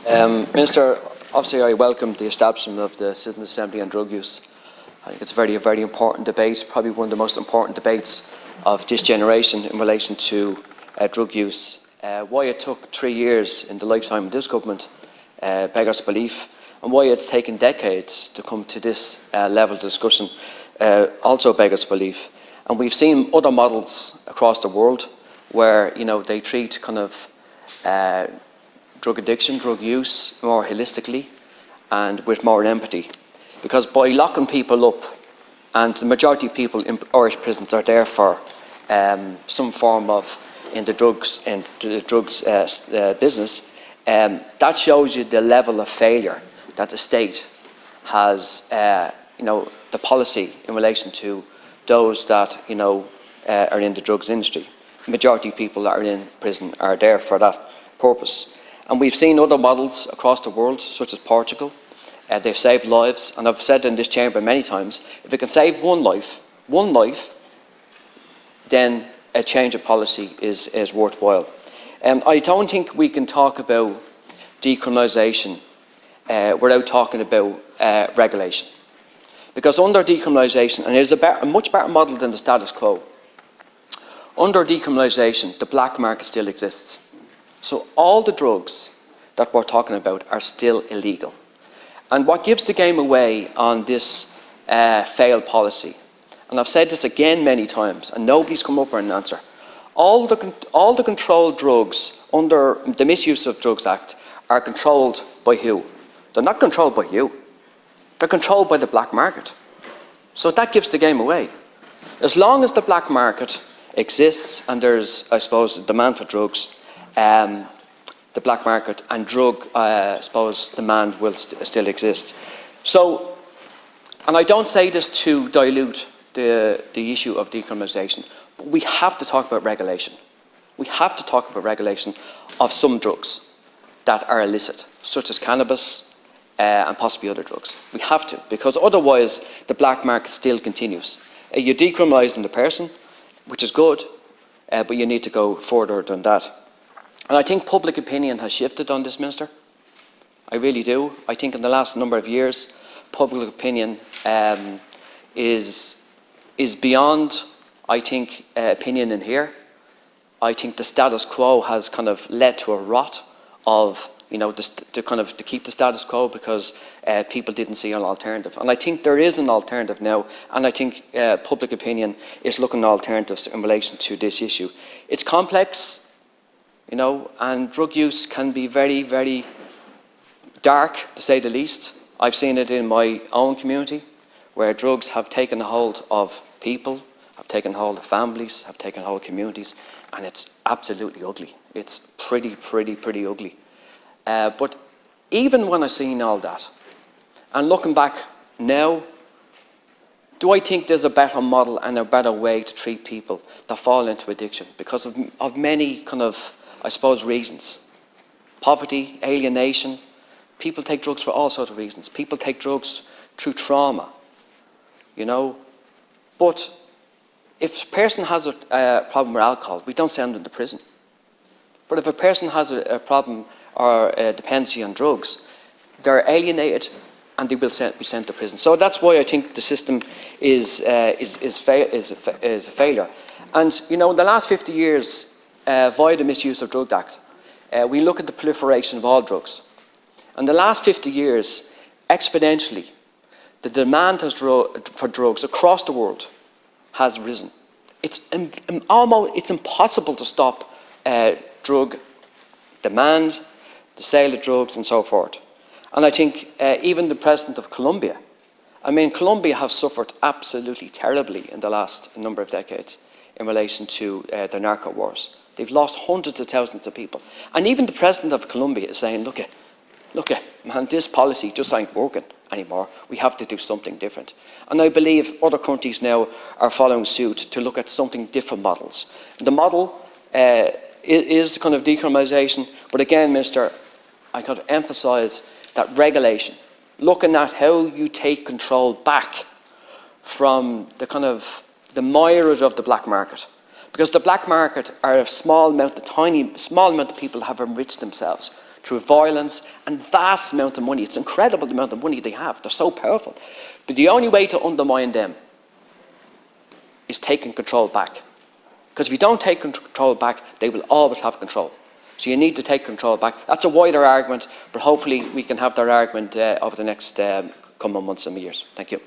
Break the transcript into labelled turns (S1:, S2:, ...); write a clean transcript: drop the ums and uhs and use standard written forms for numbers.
S1: Minister, obviously I welcome the establishment of the Citizens' Assembly on drug use. I think it's a very important debate, probably one of the most important debates of this generation in relation to drug use. Why it took 3 years in the lifetime of this government beggars belief, and why it's taken decades to come to this level of discussion also beggars belief. And we've seen other models across the world where they treat kind of drug addiction, drug use more holistically and with more empathy. Because by locking people up, and the majority of people in Irish prisons are there for some form of in the drugs business, that shows you the level of failure that the state has, the policy in relation to those that are in the drugs industry. The majority of people that are in prison are there for that purpose. And we've seen other models across the world, such as Portugal. They've saved lives, and I've said in this chamber many times, if it can save one life, then a change of policy is worthwhile. I don't think we can talk about decriminalisation without talking about regulation. Because under decriminalisation, and it is a much better model than the status quo, under decriminalisation, the black market still exists. So all the drugs that we're talking about are still illegal. And what gives the game away on this failed policy, and I've said this again many times, and nobody's come up with an answer, all the controlled drugs under the Misuse of Drugs Act are controlled by who? They're not controlled by you. They're controlled by the black market. So that gives the game away. As long as the black market exists and there's, I suppose, a demand for drugs, the black market and drug, I suppose, demand will still exist. So, and I don't say this to dilute the issue of decriminalisation, but we have to talk about regulation. We have to talk about regulation of some drugs that are illicit, such as cannabis and possibly other drugs. We have to, because otherwise the black market still continues. You're decriminalising the person, which is good, but you need to go further than that. And I think public opinion has shifted on this, Minister. I really do. I think in the last number of years, public opinion is beyond, I think, opinion in here. I think the status quo has kind of led to a rot of, to keep the status quo because people didn't see an alternative. And I think there is an alternative now, and I think public opinion is looking at alternatives in relation to this issue. It's complex. And drug use can be very, very dark, to say the least. I've seen it in my own community, where drugs have taken a hold of people, have taken hold of families, have taken hold of communities, and it's absolutely ugly. It's pretty ugly. But even when I've seen all that, and looking back now, do I think there's a better model and a better way to treat people that fall into addiction? Because of many kind of, I suppose, reasons. Poverty, alienation. People take drugs for all sorts of reasons. People take drugs through trauma, But if a person has a problem with alcohol, we don't send them to prison. But if a person has a problem or a dependency on drugs, they're alienated and they will be sent to prison. So that's why I think the system is a failure. And, in the last 50 years, via the Misuse of Drugs Act, we look at the proliferation of all drugs. And the last 50 years, exponentially, the demand for drugs across the world has risen. It's impossible to stop drug demand, the sale of drugs and so forth. And I think even the President of Colombia, Colombia have suffered absolutely terribly in the last number of decades in relation to the narco wars. They've lost hundreds of thousands of people. And even the President of Colombia is saying, look, man, this policy just ain't working anymore. We have to do something different. And I believe other countries now are following suit to look at something different models. The model is kind of decriminalisation, but again, Minister, I got to emphasise that regulation, looking at how you take control back from the myriad of the black market. Because the black market are a small amount of people have enriched themselves through violence and vast amount of money. It's incredible the amount of money they have. They're so powerful. But the only way to undermine them is taking control back. Because if you don't take control back, they will always have control. So you need to take control back. That's a wider argument, but hopefully we can have that argument over the next coming months and years. Thank you.